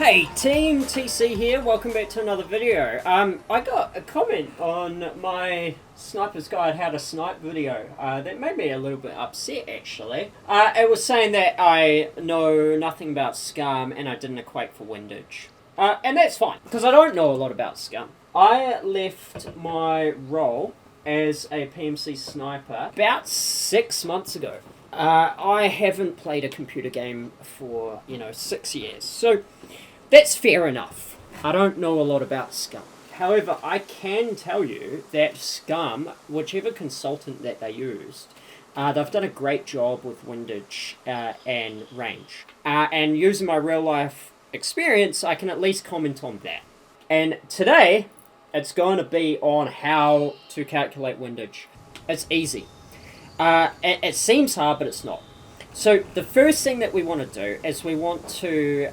Hey team, TC here, welcome back to another video. I got a comment on my Sniper's Guide How to Snipe video that made me a little bit upset actually. It was saying that I know nothing about SCUM and I didn't equate for windage. And that's fine, because I don't know a lot about SCUM. I left my role as a PMC sniper about 6 months ago. I haven't played a computer game for, 6 years, so that's fair enough. I don't know a lot about SCUM. However, I can tell you that SCUM, whichever consultant that they used, they've done a great job with windage and range. And using my real life experience, I can at least comment on that. And today, it's going to be on how to calculate windage. It's easy. It seems hard, but it's not. So the first thing that we want to do is we want to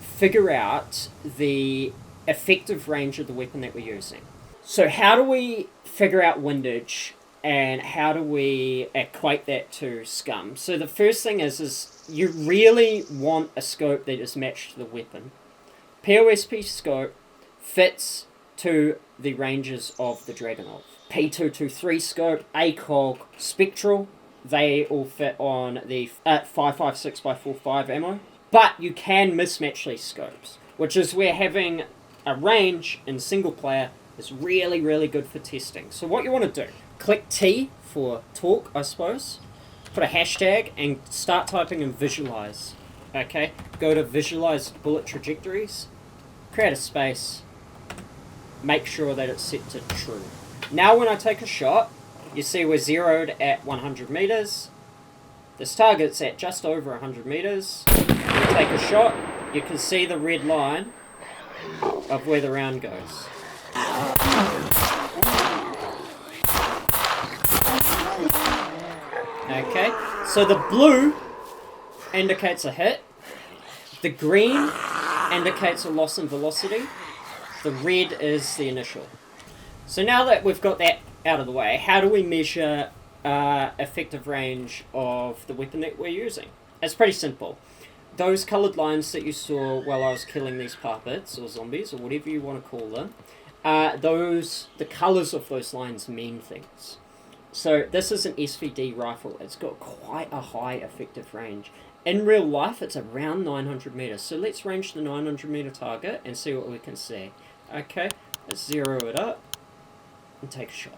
figure out the effective range of the weapon that we're using. So how do we figure out windage and how do we equate that to SCUM? So the first thing is you really want a scope that is matched to the weapon. POSP scope fits to the ranges of the Dragunov. P223 scope, ACOG, Spectral, they all fit on the 5.56x45 ammo. But you can mismatch these scopes, which is where having a range in single player is really, really good for testing. So what you want to do, click T for talk, I suppose, put a hashtag and start typing in visualize. Okay, go to visualize bullet trajectories, create a space, make sure that it's set to true. Now when I take a shot, you see we're zeroed at 100 meters. This target's at just over 100 meters. When you take a shot, you can see the red line of where the round goes. Okay, so the blue indicates a hit. The green indicates a loss in velocity. The red is the initial. So now that we've got that out of the way, how do we measure effective range of the weapon that we're using? It's pretty simple. Those coloured lines that you saw while I was killing these puppets, or zombies, or whatever you want to call them, the colours of those lines mean things. So this is an SVD rifle. It's got quite a high effective range. In real life, it's around 900 metres. So let's range the 900 metre target and see what we can see. Okay, let's zero it up and take a shot.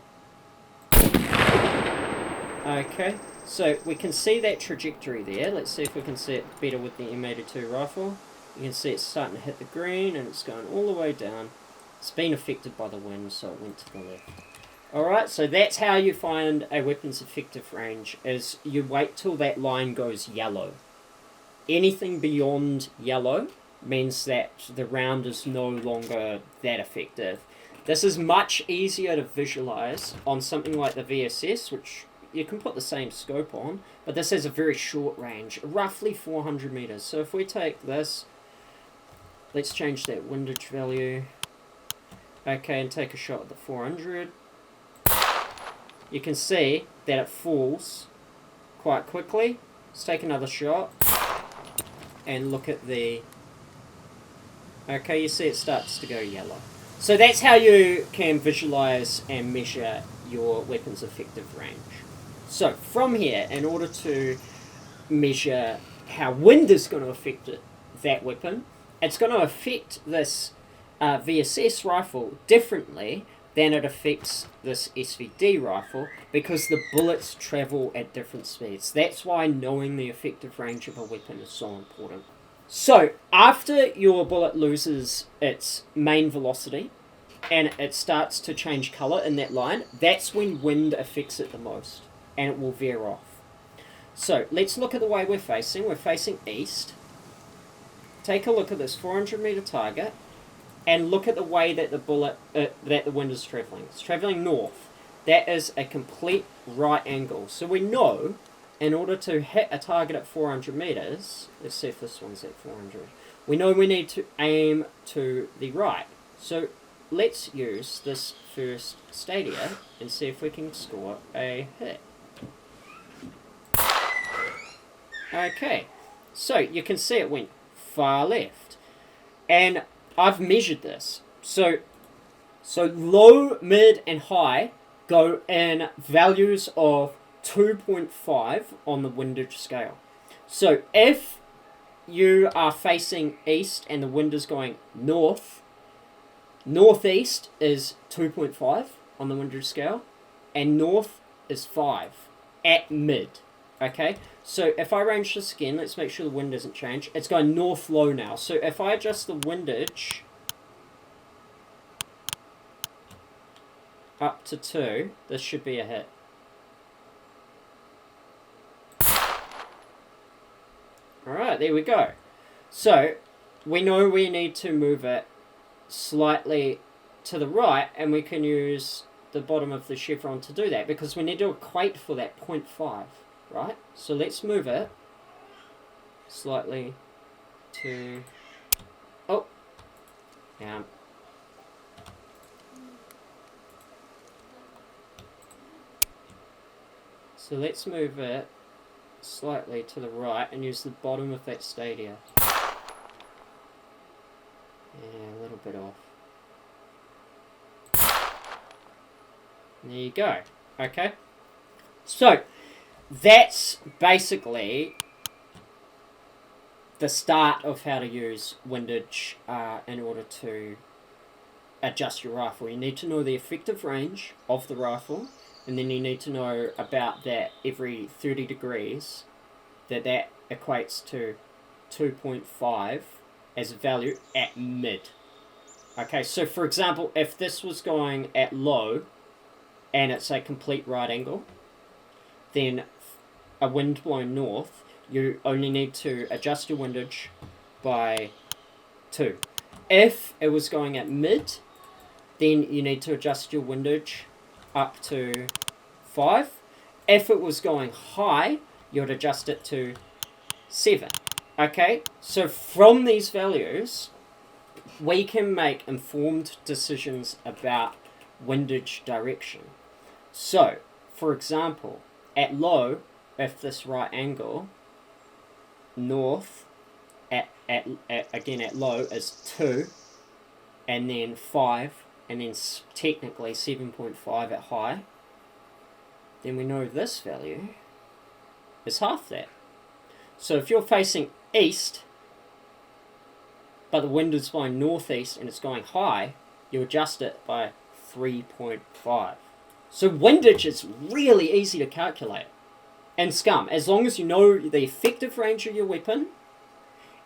Okay, so we can see that trajectory there. Let's see if we can see it better with the M82 rifle. You can see it's starting to hit the green and it's going all the way down. It's been affected by the wind, so it went to the left. Alright, so that's how you find a weapon's effective range, is you wait till that line goes yellow. Anything beyond yellow means that the round is no longer that effective. This is much easier to visualize on something like the VSS, which you can put the same scope on, but this has a very short range, roughly 400 meters. So if we take this, let's change that windage value, okay, and take a shot at the 400. You can see that it falls quite quickly. Let's take another shot and look at the... Okay, you see it starts to go yellow. So that's how you can visualize and measure your weapon's effective range. So from here, in order to measure how wind is going to affect that weapon, it's going to affect this VSS rifle differently than it affects this SVD rifle, because the bullets travel at different speeds. That's why knowing the effective range of a weapon is so important. So, after your bullet loses its main velocity, and it starts to change colour in that line, that's when wind affects it the most, and it will veer off. So, let's look at the way we're facing. We're facing east. Take a look at this 400 metre target, and look at the way that the wind is travelling. It's travelling north. That is a complete right angle. So we know, in order to hit a target at 400 meters, let's see if this one's at 400, we know we need to aim to the right. So let's use this first stadia and see if we can score a hit. Okay, so you can see it went far left. And I've measured this. So low, mid, and high go in values of 2.5 on the windage scale. So if you are facing east and the wind is going north, northeast is 2.5 on the windage scale, and north is 5 at mid. Okay, so if I range this again, let's make sure the wind doesn't change. It's going north low now. So if I adjust the windage up to 2, this should be a hit. Alright, there we go. So we know we need to move it slightly to the right, and we can use the bottom of the chevron to do that, because we need to equate for that 0.5, right? So let's move it slightly to... Oh! Yeah. So let's move it slightly to the right and use the bottom of that stadia. Yeah, a little bit off. There you go. Okay. So, that's basically the start of how to use windage in order to adjust your rifle. You need to know the effective range of the rifle, and then you need to know about that every 30 degrees, that equates to 2.5 as a value at mid. Okay, so for example, if this was going at low and it's a complete right angle, then a wind blowing north, you only need to adjust your windage by 2. If it was going at mid, then you need to adjust your windage up to 5. If it was going high, you would adjust it to 7. Okay, so from these values, we can make informed decisions about windage direction. So, for example, at low, if this right angle, north, again at low is 2, and then 5, and then technically 7.5 at high, then we know this value is half that. So if you're facing east, but the wind is blowing northeast and it's going high, you adjust it by 3.5. So windage is really easy to calculate in SCUM, as long as you know the effective range of your weapon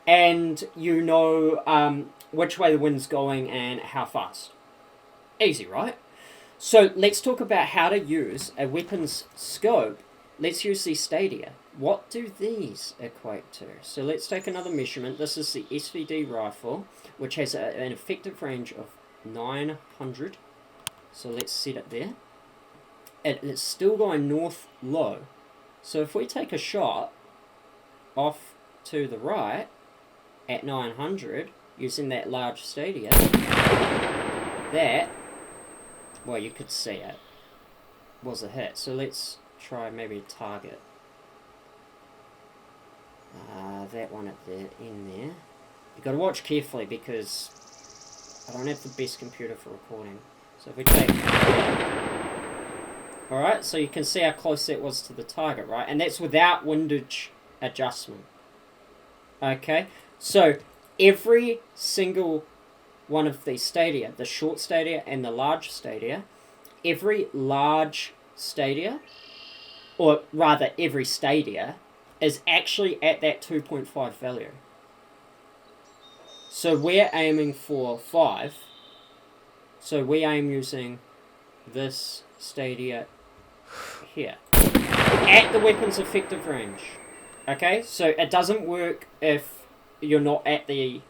and you know which way the wind's going and how fast. Easy, right? So let's talk about how to use a weapon's scope. Let's use the stadia. What do these equate to? So let's take another measurement. This is the SVD rifle, which has an effective range of 900. So let's set it there. It's still going north low. So if we take a shot off to the right at 900, using that large stadia, that, well, you could see it, was a hit. So let's try maybe target. That one at the end there. You've got to watch carefully because I don't have the best computer for recording. So if we take... Alright, so you can see how close that was to the target, right? And that's without windage adjustment. Okay, so every single one of these stadia, the short stadia and the large stadia, every large stadia, or rather every stadia, is actually at that 2.5 value. So we're aiming for 5. So we aim using this stadia here at the weapon's effective range. Okay, so it doesn't work if you're not at the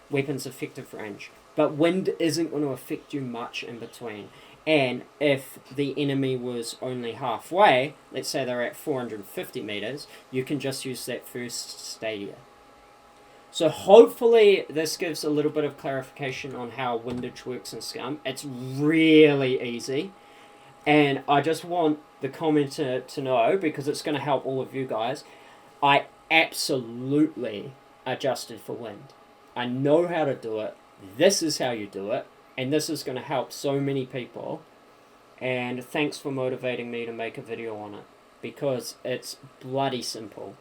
weapon's effective range, but wind isn't going to affect you much in between. And if the enemy was only halfway, let's say they're at 450 meters, you can just use that first stadia. So hopefully this gives a little bit of clarification on how windage works in SCUM. It's really easy, and I just want the commenter to know, because it's going to help all of you guys, I absolutely adjusted for wind. I know how to do it. This is how you do it. And this is going to help so many people. And thanks for motivating me to make a video on it. Because it's bloody simple.